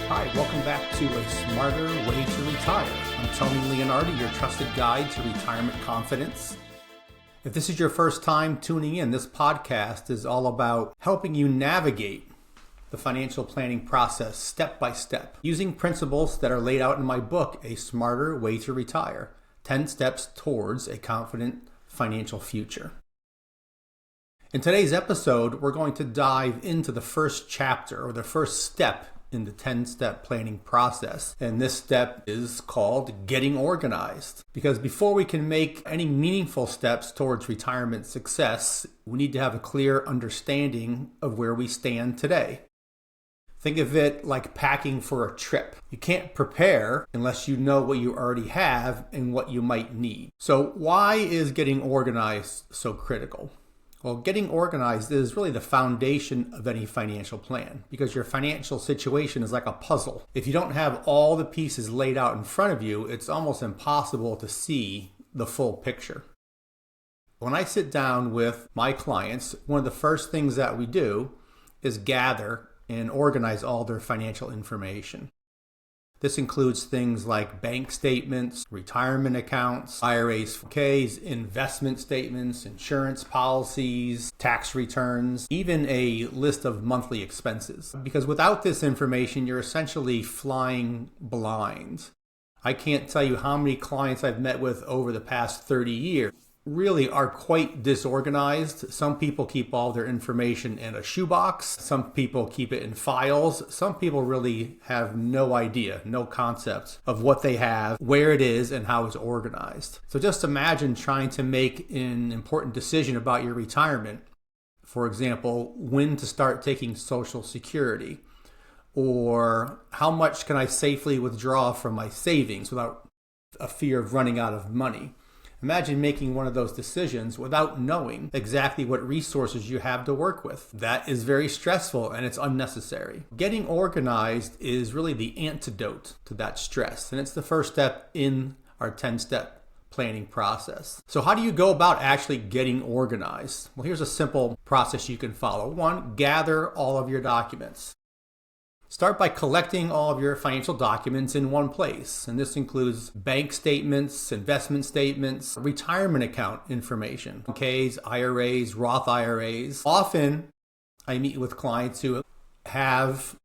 Hi, welcome back to A Smarter Way to Retire. I'm Tony Leonardi, your trusted guide to retirement confidence. If this is your first time tuning in, this podcast is all about helping you navigate the financial planning process step by step, using principles that are laid out in my book, A Smarter Way to Retire, 10 Steps Towards a Confident Financial Future. In today's episode, we're going to dive into the first chapter, or the first step in the 10-step planning process. And this step is called getting organized. Because before we can make any meaningful steps towards retirement success, we need to have a clear understanding of where we stand today. Think of it like packing for a trip. You can't prepare unless you know what you already have and what you might need. So why is getting organized so critical? Well, getting organized is really the foundation of any financial plan because your financial situation is like a puzzle. If you don't have all the pieces laid out in front of you, it's almost impossible to see the full picture. When I sit down with my clients, one of the first things that we do is gather and organize all their financial information. This includes things like bank statements, retirement accounts, IRAs, 401ks, investment statements, insurance policies, tax returns, even a list of monthly expenses. Because without this information, you're essentially flying blind. I can't tell you how many clients I've met with over the past 30 years really are quite disorganized. Some people keep all their information in a shoebox. Some people keep it in files. Some people really have no idea, no concept of what they have, where it is, and how it's organized. So just imagine trying to make an important decision about your retirement. For example, when to start taking Social Security, or how much can I safely withdraw from my savings without a fear of running out of money. Imagine making one of those decisions without knowing exactly what resources you have to work with. That is very stressful and it's unnecessary. Getting organized is really the antidote to that stress, and it's the first step in our 10-step planning process. So how do you go about actually getting organized? Well, here's a simple process you can follow. 1, gather all of your documents. Start by collecting all of your financial documents in one place. And this includes bank statements, investment statements, retirement account information, 401ks, IRAs, Roth IRAs. Often I meet with clients who have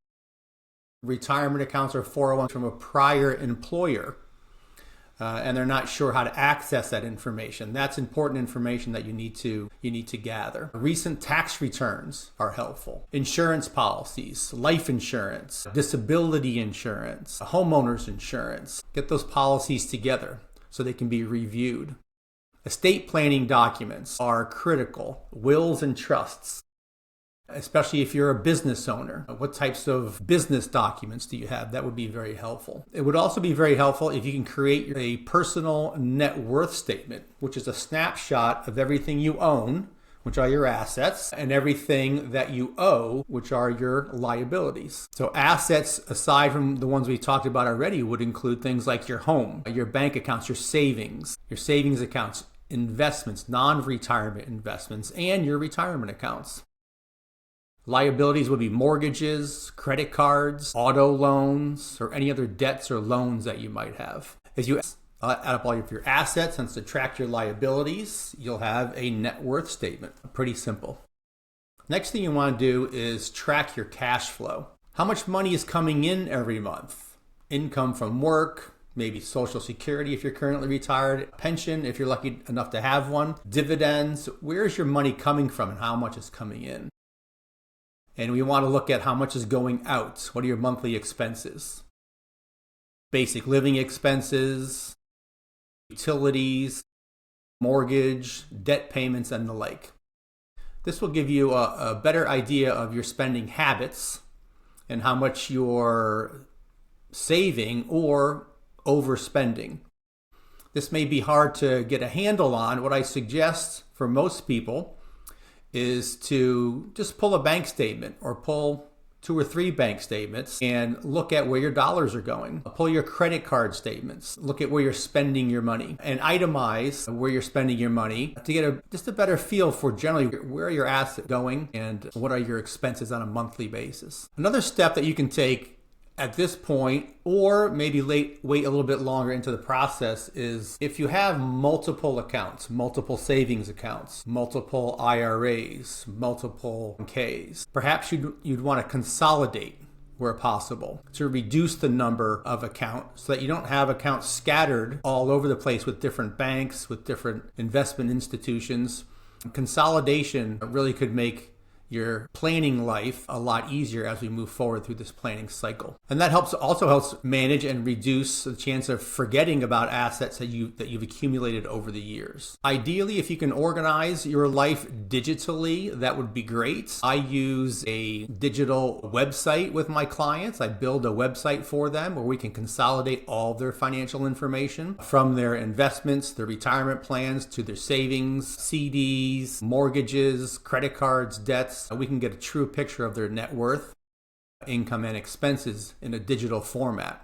retirement accounts or 401 from a prior employer. And they're not sure how to access that information. That's important information that you need to gather. Recent tax returns are helpful. Insurance policies, life insurance, disability insurance, homeowners insurance. Get those policies together so they can be reviewed. Estate planning documents are critical. Wills and trusts, especially if you're a business owner. What types of business documents do you have? That would be very helpful. It would also be very helpful if you can create a personal net worth statement, which is a snapshot of everything you own, which are your assets, and everything that you owe, which are your liabilities. So assets, aside from the ones we talked about already, would include things like your home, your bank accounts, your savings accounts, investments, non-retirement investments, and your retirement accounts. Liabilities would be mortgages, credit cards, auto loans, or any other debts or loans that you might have. As you add up all of your assets and subtract your liabilities, you'll have a net worth statement. Pretty simple. Next thing you want to do is track your cash flow. How much money is coming in every month? Income from work, maybe Social Security if you're currently retired, pension if you're lucky enough to have one, dividends. Where's your money coming from and how much is coming in? And we want to look at how much is going out. What are your monthly expenses? Basic living expenses, utilities, mortgage, debt payments, and the like. This will give you a better idea of your spending habits and how much you're saving or overspending. This may be hard to get a handle on. What I suggest for most people is to just pull a bank statement or pull 2 or 3 bank statements and look at where your dollars are going. Pull your credit card statements, look at where you're spending your money, and itemize where you're spending your money to get just a better feel for generally where are your assets going and what are your expenses on a monthly basis. Another step that you can take at this point, or maybe wait a little bit longer into the process, is if you have multiple accounts, multiple savings accounts, multiple IRAs, multiple Ks, perhaps you'd want to consolidate where possible to reduce the number of accounts so that you don't have accounts scattered all over the place with different banks, with different investment institutions. Consolidation really could make your planning life a lot easier as we move forward through this planning cycle. And that also helps manage and reduce the chance of forgetting about assets that you've accumulated over the years. Ideally, if you can organize your life digitally, that would be great. I use a digital website with my clients. I build a website for them where we can consolidate all of their financial information, from their investments, their retirement plans, to their savings, CDs, mortgages, credit cards, debts. We can get a true picture of their net worth, income, and expenses in a digital format.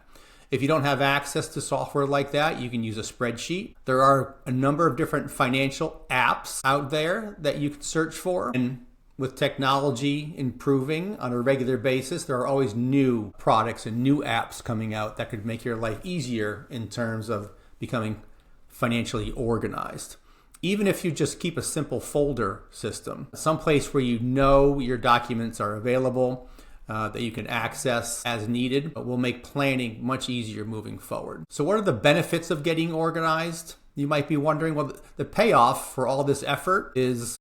If you don't have access to software like that, you can use a spreadsheet. There are a number of different financial apps out there that you can search for. And with technology improving on a regular basis, there are always new products and new apps coming out that could make your life easier in terms of becoming financially organized. Even if you just keep a simple folder system, someplace where you know your documents are available, that you can access as needed, will make planning much easier moving forward. So what are the benefits of getting organized? You might be wondering. Well, the payoff for all this effort is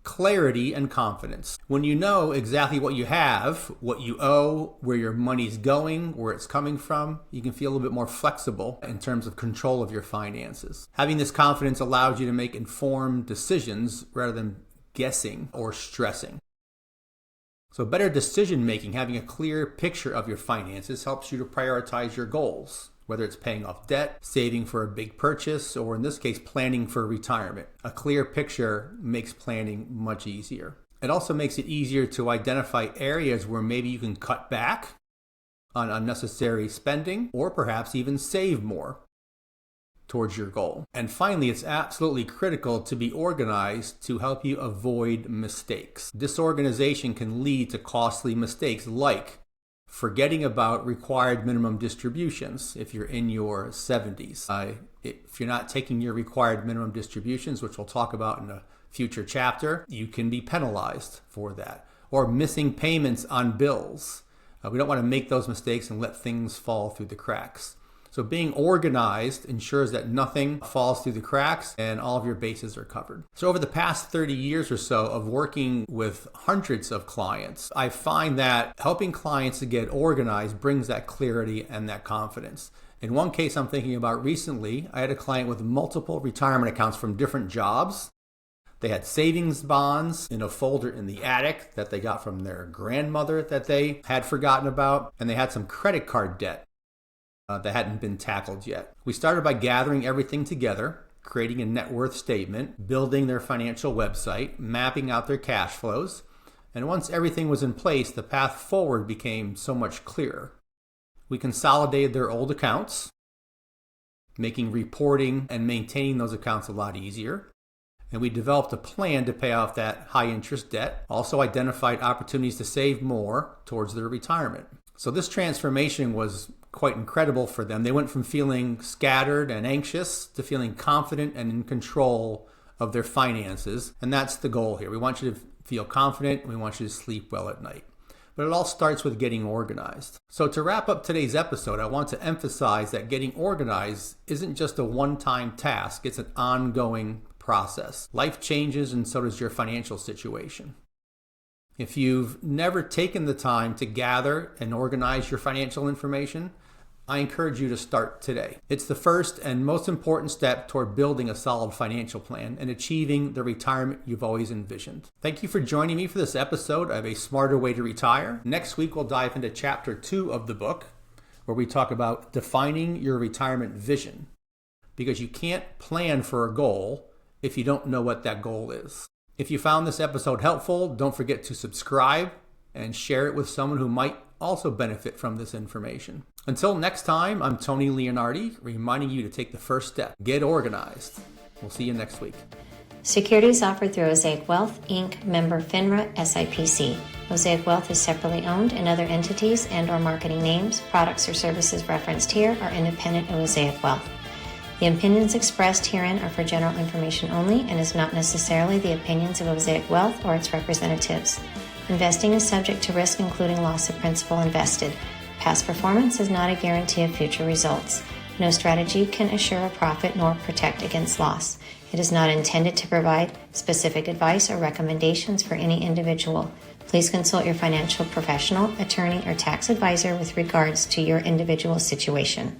clarity and confidence. When you know exactly what you have, what you owe, where your money's going, where it's coming from, you can feel a little bit more flexible in terms of control of your finances. Having this confidence allows you to make informed decisions rather than guessing or stressing. So better decision making, having a clear picture of your finances, helps you to prioritize your goals, whether it's paying off debt, saving for a big purchase, or in this case, planning for retirement. A clear picture makes planning much easier. It also makes it easier to identify areas where maybe you can cut back on unnecessary spending, or perhaps even save more towards your goal. And finally, it's absolutely critical to be organized to help you avoid mistakes. Disorganization can lead to costly mistakes, like forgetting about required minimum distributions if you're in your 70s. If you're not taking your required minimum distributions, which we'll talk about in a future chapter, you can be penalized for that. Or missing payments on bills. We don't want to make those mistakes and let things fall through the cracks. So being organized ensures that nothing falls through the cracks and all of your bases are covered. So over the past 30 years or so of working with hundreds of clients, I find that helping clients to get organized brings that clarity and that confidence. In one case I'm thinking about recently, I had a client with multiple retirement accounts from different jobs. They had savings bonds in a folder in the attic that they got from their grandmother that they had forgotten about, and they had some credit card debt that hadn't been tackled yet. We started by gathering everything together, creating a net worth statement, building their financial website, mapping out their cash flows, and once everything was in place, the path forward became so much clearer. We consolidated their old accounts, making reporting and maintaining those accounts a lot easier. And we developed a plan to pay off that high interest debt, also identified opportunities to save more towards their retirement. So this transformation was quite incredible for them. They went from feeling scattered and anxious to feeling confident and in control of their finances. And that's the goal here. We want you to feel confident, and we want you to sleep well at night. But it all starts with getting organized. So to wrap up today's episode, I want to emphasize that getting organized isn't just a one-time task. It's an ongoing process. Life changes, and so does your financial situation. If you've never taken the time to gather and organize your financial information, I encourage you to start today. It's the first and most important step toward building a solid financial plan and achieving the retirement you've always envisioned. Thank you for joining me for this episode of A Smarter Way to Retire. Next week, we'll dive into Chapter 2 of the book, where we talk about defining your retirement vision, because you can't plan for a goal if you don't know what that goal is. If you found this episode helpful, don't forget to subscribe and share it with someone who might also benefit from this information. Until next time, I'm Tony Leonardi, reminding you to take the first step. Get organized. We'll see you next week. Securities offered through Mosaic Wealth, Inc., member FINRA, SIPC. Mosaic Wealth is separately owned, and other entities and/or marketing names, products, or services referenced here are independent of Mosaic Wealth. The opinions expressed herein are for general information only and is not necessarily the opinions of Mosaic Wealth or its representatives. Investing is subject to risk, including loss of principal invested. Past performance is not a guarantee of future results. No strategy can assure a profit nor protect against loss. It is not intended to provide specific advice or recommendations for any individual. Please consult your financial professional, attorney, or tax advisor with regards to your individual situation.